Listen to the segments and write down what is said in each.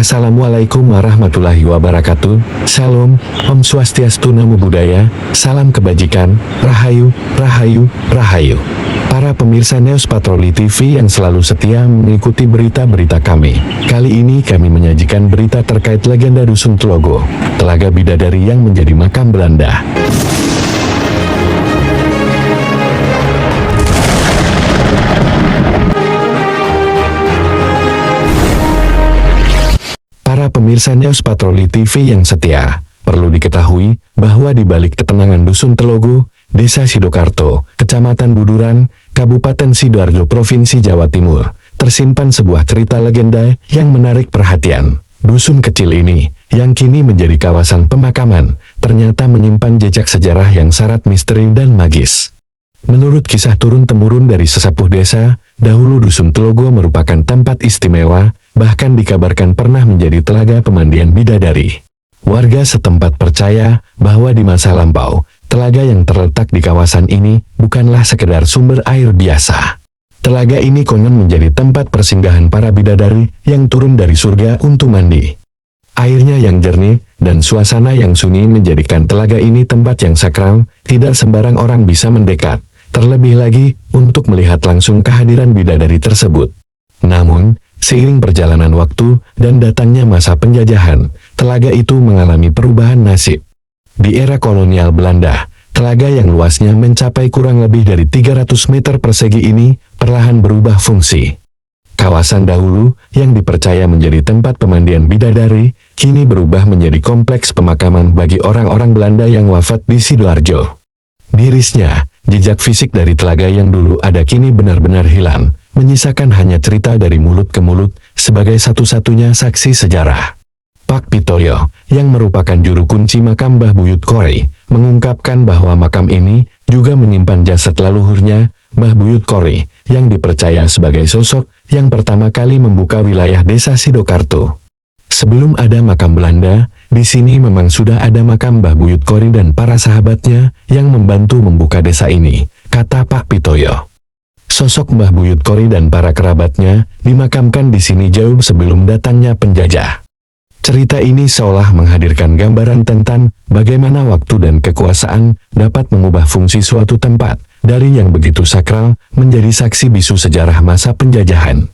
Assalamualaikum warahmatullahi wabarakatuh. Salam, Om Swastiastu, Namo Buddhaya, salam kebajikan, Rahayu, Rahayu, Rahayu. Para pemirsa News Patroli TV yang selalu setia mengikuti berita-berita kami. Kali ini kami menyajikan berita terkait legenda Dusun Telogo, Telaga Bidadari yang menjadi makam Belanda. Para pemirsa News Patroli TV yang setia, perlu diketahui bahwa di balik ketenangan Dusun Telogo, Desa Sidokarto, Kecamatan Buduran, Kabupaten Sidoarjo, Provinsi Jawa Timur, tersimpan sebuah cerita legenda yang menarik perhatian. Dusun kecil ini, yang kini menjadi kawasan pemakaman, ternyata menyimpan jejak sejarah yang syarat misteri dan magis. Menurut kisah turun-temurun dari sesepuh desa, dahulu Dusun Telogo merupakan tempat istimewa, bahkan dikabarkan pernah menjadi telaga pemandian bidadari. Warga setempat percaya bahwa di masa lampau, telaga yang terletak di kawasan ini bukanlah sekedar sumber air biasa. Telaga ini konon menjadi tempat persinggahan para bidadari yang turun dari surga untuk mandi. Airnya yang jernih dan suasana yang sunyi menjadikan telaga ini tempat yang sakral, tidak sembarang orang bisa mendekat. Terlebih lagi, untuk melihat langsung kehadiran bidadari tersebut. Namun, seiring perjalanan waktu dan datangnya masa penjajahan, telaga itu mengalami perubahan nasib. Di era kolonial Belanda, telaga yang luasnya mencapai kurang lebih dari 300 meter persegi ini, perlahan berubah fungsi. Kawasan dahulu, yang dipercaya menjadi tempat pemandian bidadari, kini berubah menjadi kompleks pemakaman bagi orang-orang Belanda yang wafat di Sidoarjo. Mirisnya, jejak fisik dari telaga yang dulu ada kini benar-benar hilang, menyisakan hanya cerita dari mulut ke mulut, sebagai satu-satunya saksi sejarah. Pak Pitoyo, yang merupakan juru kunci makam Mbah Buyut Kori, mengungkapkan bahwa makam ini juga menyimpan jasad leluhurnya, Mbah Buyut Kori, yang dipercaya sebagai sosok yang pertama kali membuka wilayah Desa Sidokarto. Sebelum ada makam Belanda, di sini memang sudah ada makam Mbah Buyut Kori dan para sahabatnya yang membantu membuka desa ini, kata Pak Pitoyo. Sosok Mbah Buyut Kori dan para kerabatnya dimakamkan di sini jauh sebelum datangnya penjajah. Cerita ini seolah menghadirkan gambaran tentang bagaimana waktu dan kekuasaan dapat mengubah fungsi suatu tempat, dari yang begitu sakral menjadi saksi bisu sejarah masa penjajahan.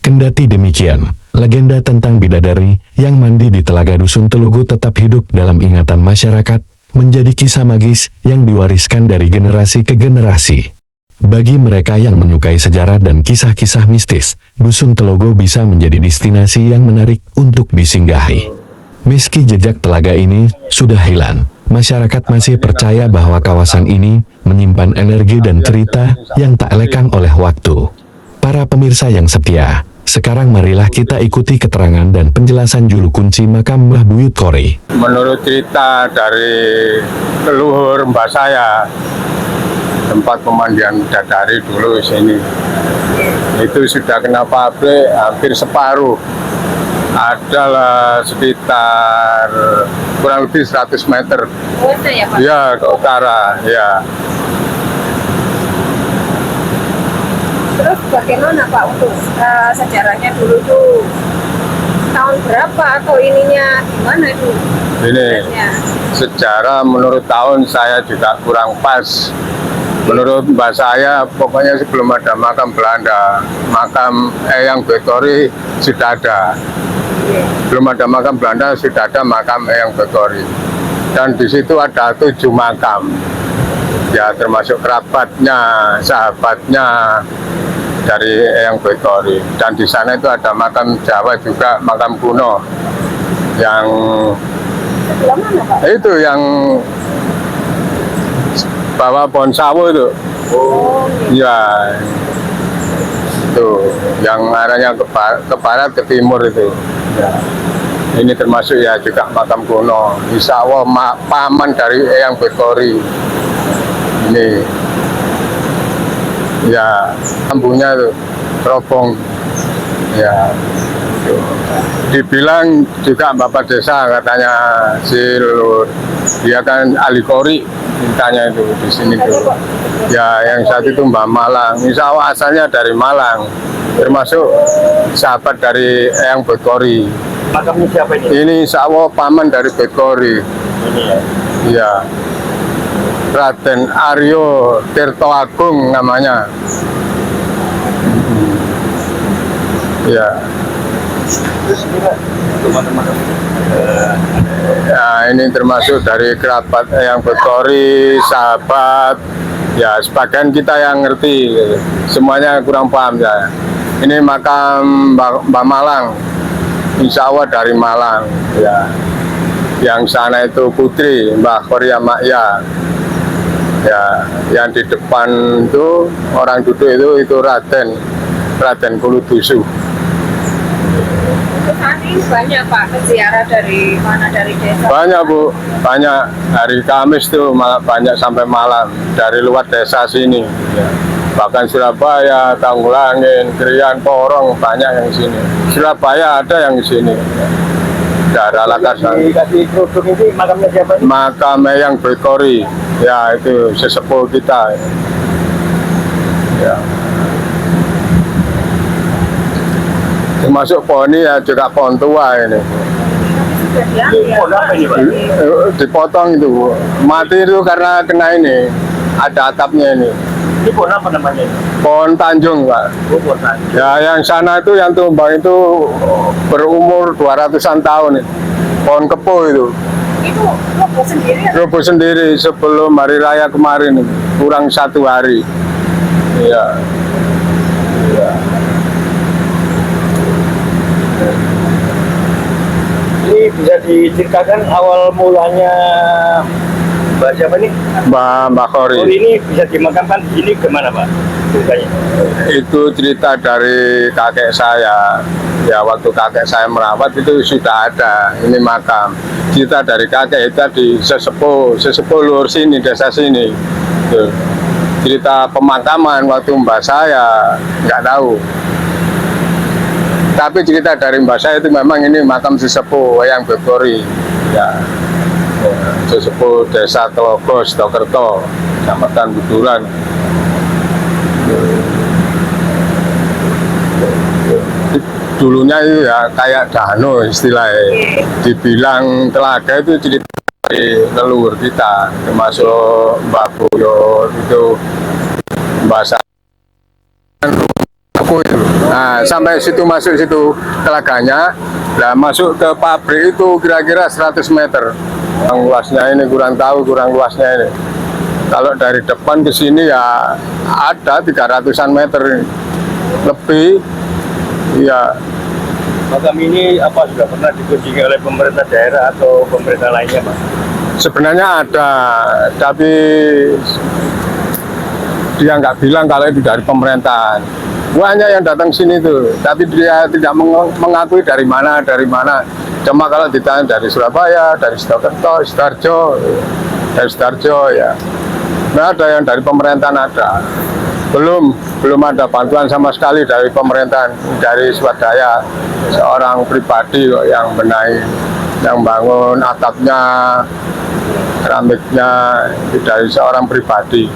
Kendati demikian, legenda tentang bidadari yang mandi di Telaga Dusun Telogo tetap hidup dalam ingatan masyarakat, menjadi kisah magis yang diwariskan dari generasi ke generasi. Bagi mereka yang menyukai sejarah dan kisah-kisah mistis, Dusun Telogo bisa menjadi destinasi yang menarik untuk disinggahi. Meski jejak telaga ini sudah hilang, masyarakat masih percaya bahwa kawasan ini menyimpan energi dan cerita yang tak lekang oleh waktu. Para pemirsa yang setia, sekarang marilah kita ikuti keterangan dan penjelasan juru kunci makam Mbah Buyut Kori. Menurut cerita dari leluhur mbak saya, tempat pemandian bidadari dulu di sini itu sudah kena pabrik hampir separuh, adalah sekitar kurang lebih 100 meter ya ke utara ya. Terus bagaimana Pak untuk sejarahnya dulu tuh tahun berapa atau ininya gimana itu? Ini sejarah menurut tahun saya juga kurang pas. Menurut mbak saya, pokoknya sebelum ada makam Belanda, makam Eyang Betori sudah ada. Belum ada makam Belanda, sudah ada makam Eyang Betori. Dan di situ ada 7 makam. Ya, termasuk kerabatnya, sahabatnya dari Eyang Betori. Dan di sana itu ada makam Jawa juga, makam kuno. Yang itu yang bawa pohon sawo itu. Ya, itu yang arahnya ke barat ke timur itu. Ya. Ini termasuk ya juga makam kuno. Insya Allah paman dari Eyang Betori. Ini ya lampunya itu teropong. Ya, dibilang juga bapak desa katanya si leluhur. Dia kan ahli kori mintanya itu di sini tuh. Ya, yang satu itu Mbak Malang. Insya Allah asalnya dari Malang, termasuk sahabat dari Eyang Betori. Makamnya siapa ini? Ini insya Allah paman dari Bekori. Ini ya. Iya. Raden Aryo Tirto Agung namanya. Ya. Terus ini Pak, teman-teman Ya, ini termasuk dari kerabat yang Bekori, sahabat. Ya, sebagian kita yang ngerti, semuanya kurang paham ya. Ini makam Mbak Malang, insya Allah dari Malang. Ya, yang sana itu putri Mbak Korea Makya. Ya, yang di depan itu orang duduk itu Raden Kuludusu. Untuk saat ini banyak Pak peziarah dari mana, dari desa? Banyak Bu, banyak. Hari Kamis tuh malah banyak sampai malam dari luar desa sini. Ya. Bahkan Surabaya, Tanggulangin, Krian, Porong banyak yang sini. Surabaya ada yang di sini. Daerah Lakasan. dikasih kerudung ini makamnya siapa ini? Makam yang Bekori, ya itu sesepuh kita. Ya. Termasuk pohon ini ya juga pohon tua ini. Sudah Ini pohon apa ini Pak? Dipotong itu, mati itu karena kena ini, ada atapnya ini. Ini pohon apa namanya ini? Pohon Tanjung Pak. Oh, pohon tadi. Ya yang sana itu yang tumbang itu berumur 200-an tahun. Pohon kepo itu. Itu roboh sendiri ya? Roboh sendiri sebelum hari raya kemarin, kurang 1 hari. Iya. Iya. Ini bisa diceritakan awal mulanya Mbak siapa nih? Mbak Khori. Oh, ini bisa dimakamkan di sini gimana Pak? Ceritanya. Itu cerita dari kakek saya. Ya waktu kakek saya merawat itu sudah ada ini makam. Cerita dari kakek itu di sesepuh luar sini, desa sini. Tuh. Cerita pemakaman waktu mbak saya nggak tahu. Tapi cerita dari mbak saya itu memang ini makam sesepuh yang Bekori. Ya. Sesepuh desa Telogos, Stokerto, Kecamatan Buduran. Dulunya itu ya kayak dano istilahnya. Dibilang telaga itu cerita dari leluhur kita, termasuk Mbak Boyo itu bahasa aku itu. Nah, sampai situ masuk situ telaganya, nah masuk ke pabrik itu kira-kira 100 meter. Yang luasnya ini kurang tahu, kurang luasnya ini. Kalau dari depan ke sini ya ada 300-an meter lebih. Iya. Makam ini apa sudah pernah dikunjungi oleh pemerintah daerah atau pemerintah lainnya Pak? Sebenarnya ada, tapi dia nggak bilang kalau itu dari pemerintahan. Banyak yang datang sini tuh, tapi dia tidak mengakui dari mana. Cuma kalau ditanya dari Surabaya, dari Stokerto, dari Sidoarjo ya. Nah, ada yang dari pemerintahan ada. Belum ada bantuan sama sekali dari pemerintahan, dari swadaya seorang pribadi kok yang benahi, yang bangun atapnya, keramiknya dari seorang pribadi.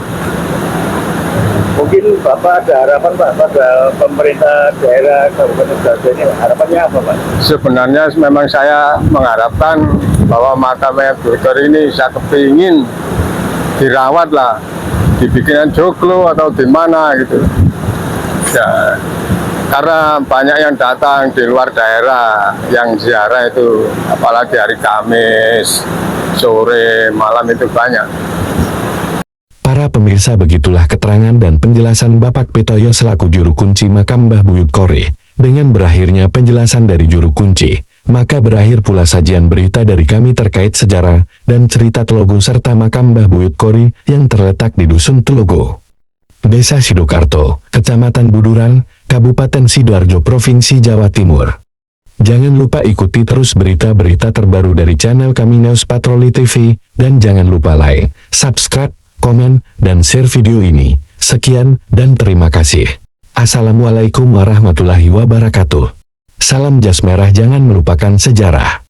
Mungkin Bapak ada harapan Pak pada pemerintah daerah Kabupaten Sidoarjo ini, harapannya apa Pak? Sebenarnya memang saya mengharapkan bahwa makam Bekori ini saya kepingin dirawat lah, dibikinan joglo atau di mana gitu. Ya, karena banyak yang datang di luar daerah yang ziarah itu, apalagi hari Kamis, sore, malam itu banyak. Para pemirsa, begitulah keterangan dan penjelasan Bapak Petoyo selaku juru kunci makam Mbah Buyut Kori. Dengan berakhirnya penjelasan dari juru kunci, maka berakhir pula sajian berita dari kami terkait sejarah dan cerita Telogo serta makam Mbah Buyut Kori yang terletak di Dusun Telogo, Desa Sidokarto, Kecamatan Buduran, Kabupaten Sidoarjo, Provinsi Jawa Timur. Jangan lupa ikuti terus berita-berita terbaru dari channel kami News Patroli TV, dan jangan lupa like, subscribe, komen, dan share video ini. Sekian, dan terima kasih. Assalamualaikum warahmatullahi wabarakatuh. Salam jas merah, jangan melupakan sejarah.